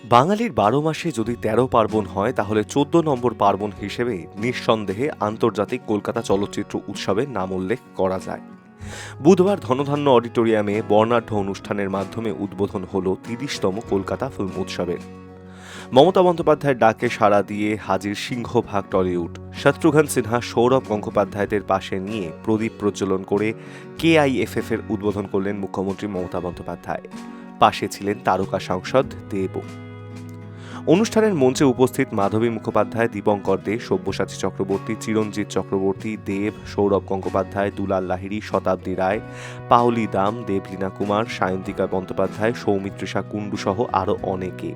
বাঙালির ১২ মাসে যদি ১৩ পার্বণ হয় তাহলে ১৪ নম্বর পার্বণ হিসেবে নিঃসন্দেহে আন্তর্জাতিক কলকাতা চলচ্চিত্র উৎসবের নাম উল্লেখ করা যায়। বুধবার ধনধান্য অডিটোরিয়ামে বর্ণাঢ্য অনুষ্ঠানের মাধ্যমে উদ্বোধন হল ৩০তম কলকাতা ফিল্ম উৎসবের। মমতা বন্দ্যোপাধ্যায়ের ডাকে সাড়া দিয়ে হাজির সিংহভাগ টলিউড। শত্রুঘ্ন সিনহা, সৌরভ গঙ্গোপাধ্যায়দের পাশে নিয়ে প্রদীপ প্রজ্বলন করে KIFF এর উদ্বোধন করলেন মুখ্যমন্ত্রী মমতা বন্দ্যোপাধ্যায়। পাশে ছিলেন তারকা সাংসদ দেবও। অনুষ্ঠানের মঞ্চে উপস্থিত মাধবী মুখোপাধ্যায়, দীপঙ্কর দে, সব্যসাচী চক্রবর্তী, চিরঞ্জিত চক্রবর্তী, দেব, সৌরভ গঙ্গোপাধ্যায়, দুলাল লাহিড়ী, শতাব্দী রায়, পাওলি দাম, দেবলীনা কুমার, সায়ন্তিকা বন্দ্যোপাধ্যায়, সৌমিত্রিষা কুণ্ডু সহ আরও অনেকে।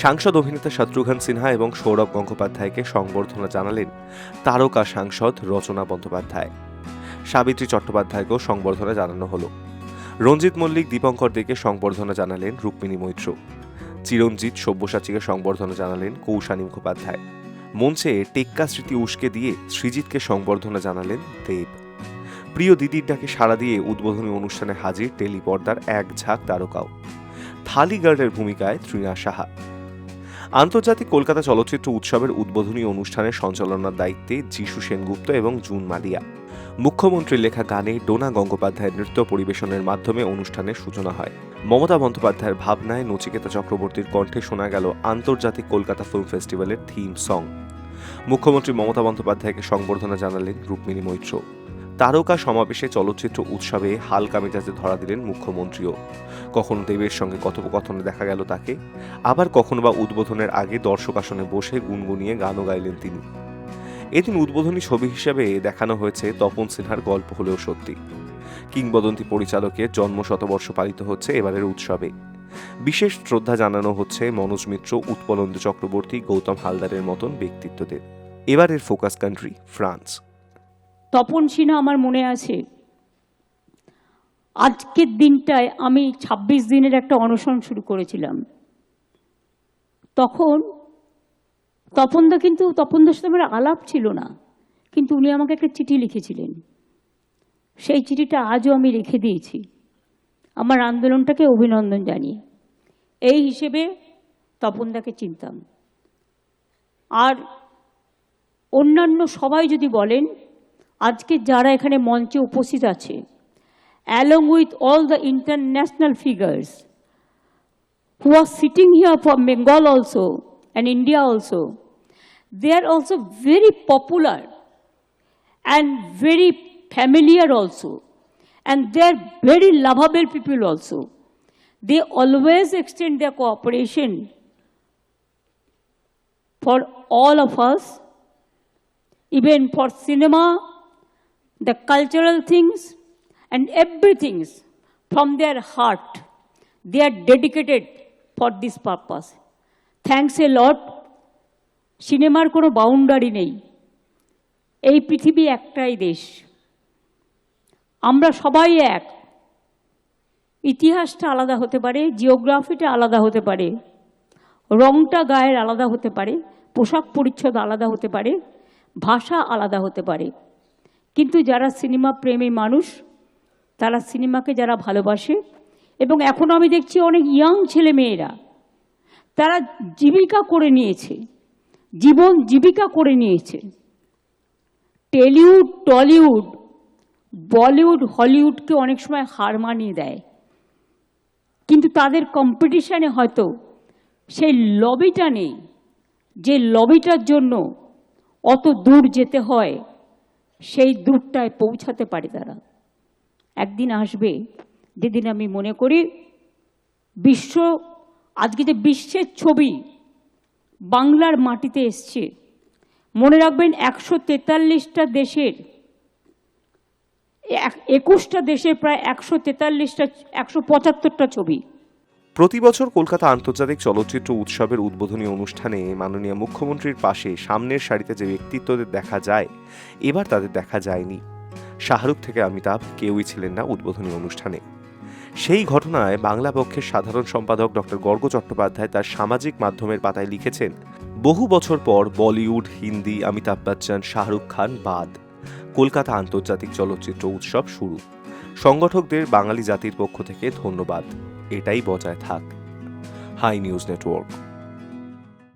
সাংসদ অভিনেতা শত্রুঘ্ন সিনহা এবং সৌরভ গঙ্গোপাধ্যায়কে সংবর্ধনা জানালেন তারকা সাংসদ রচনা বন্দ্যোপাধ্যায়। সাবিত্রী চট্টোপাধ্যায়কেও সংবর্ধনা জানানো হলো। রঞ্জিত মল্লিক, দীপঙ্কর দেকে সংবর্ধনা জানালেন রুক্মিণী মৈত্র। চিরঞ্জিত, সব্যসাচীকে সংবর্ধনা জানালেন কৌশানী মুখোপাধ্যায়। মঞ্চে টেক্কা স্মৃতি উস্কে দিয়ে সৃজিতকে সংবর্ধনা জানালেন দেব। প্রিয় দিদির ডাকে সাড়া দিয়ে উদ্বোধনী অনুষ্ঠানে হাজির টেলিপর্দার এক ঝাঁক তারকাও। থালি গার্ডের ভূমিকায় তৃণা সাহা। আন্তর্জাতিক কলকাতা চলচ্চিত্র উৎসবের উদ্বোধনী অনুষ্ঠানের সঞ্চালনার দায়িত্বে যিশু সেনগুপ্ত এবং জুন মালিয়া। মুখ্যমন্ত্রীর লেখা গানে ডোনা গঙ্গোপাধ্যায়ের নৃত্য পরিবেশনের মাধ্যমে অনুষ্ঠানের সূচনা হয়। মমতা বন্দ্যোপাধ্যায়ের ভাবনায় নচিকেতা চক্রবর্তীর কণ্ঠে শোনা গেল আন্তর্জাতিক কলকাতা ফিল্ম ফেস্টিভ্যালের থিম সং। মুখ্যমন্ত্রী মমতা বন্দ্যোপাধ্যায়কে সংবর্ধনা জানালেন রুক্মিণী মৈত্র। তারকা সমাবেশে চলচ্চিত্র উৎসবে হালকা মেজাজে ধরা দিলেন মুখ্যমন্ত্রীও। কখনো দেবের সঙ্গে কথোপকথনে দেখা গেল তাকে, আবার কখনো বা উদ্বোধনের আগে দর্শক আসনে বসে গুনগুনিয়ে গানও গাইলেন তিনি। এদিন উদ্বোধনী ছবি হিসেবে দেখানো হয়েছে তপন সিনহার গল্প হলেও সত্যি। কিংবদন্তি পরিচালকের জন্ম শতবর্ষ পালিত হচ্ছে এবারের উৎসবে। বিশেষ শ্রদ্ধা জানানো হচ্ছে মনোজ মিত্র, উৎপলেন্দু চক্রবর্তী, গৌতম হালদারের মতন ব্যক্তিত্বদের। এবারের focus country France. Tapan Sinha আমার মনে আছে, আজকের দিনটায় আমি ২৬ দিনের একটা অনশন শুরু করেছিলাম। তখন তপনদার সাথে আমার আলাপ ছিল না, কিন্তু উনি আমাকে একটা চিঠি লিখেছিলেন। সেই চিঠিটা আজও আমি রেখে দিয়েছি আমার আন্দোলনটাকে অভিনন্দন জানিয়ে। এই হিসেবে তপনদাকে চিনতাম। আর অন্যান্য সবাই যদি বলেন, আজকে যারা এখানে মঞ্চে উপস্থিত আছে, along with all the international figures who are sitting here from Bengal also and India also, they are also very popular and very familiar also, and they are very lovable people also. They always extend their cooperation for all of us, even for cinema, the cultural things and everything from their heart. They are dedicated for this purpose. Thanks a lot. সিনেমার কোনো boundary নেই। এই পৃথিবী একটাই দেশ, আমরা সবাই এক। ইতিহাসটা আলাদা হতে পারে, জিওগ্রাফিটা আলাদা হতে পারে, রংটা গায়ের আলাদা হতে পারে, পোশাক পরিচ্ছদ আলাদা হতে পারে, ভাষা আলাদা হতে পারে, কিন্তু যারা সিনেমা প্রেমী মানুষ, তারা সিনেমাকে যারা ভালোবাসে, এবং এখন আমি দেখছি অনেক ইয়াং ছেলে মেয়েরা তারা জীবিকা করে নিয়েছে, জীবন জীবিকা করে নিয়েছে। টেলিউড, টলিউড, বলিউড, হলিউডকে অনেক সময় হার মানিয়ে দেয়, কিন্তু তাদের কম্পিটিশানে হয়তো সেই লবিটা নেই, যে লবিটার জন্য অত দূর যেতে হয়, সেই দূরটায় পৌঁছাতে পারে তারা। একদিন আসবে যেদিন আমি মনে করি আজকে যে বিশ্বের ছবি বাংলার মাটিতে এসছে, মনে রাখবেন ১৪৩টা দেশের, ২১টা দেশের প্রায় ১৭৫টা ছবি। প্রতি বছর কলকাতা আন্তর্জাতিক চলচ্চিত্র উৎসবের উদ্বোধনী অনুষ্ঠানে মাননীয় মুখ্যমন্ত্রীর পাশে সামনের সারিতে যে ব্যক্তিত্বদের দেখা যায়, এবার তাদের দেখা যায়নি। শাহরুখ থেকে অমিতাভ কেউই ছিলেন না উদ্বোধনী অনুষ্ঠানে। সেই ঘটনায় বাংলা পক্ষের সাধারণ সম্পাদক ডক্টর গর্গ চট্টোপাধ্যায় তার সামাজিক মাধ্যমের পাতায় লিখেছেন, বহু বছর পর বলিউড, হিন্দি, অমিতাভ বচ্চন, শাহরুখ খান বাদ কলকাতা আন্তর্জাতিক চলচ্চিত্র উৎসব শুরু। সংগঠকদের বাঙালি জাতির পক্ষ থেকে ধন্যবাদ, এটাই বজায় থাক। Hi news network.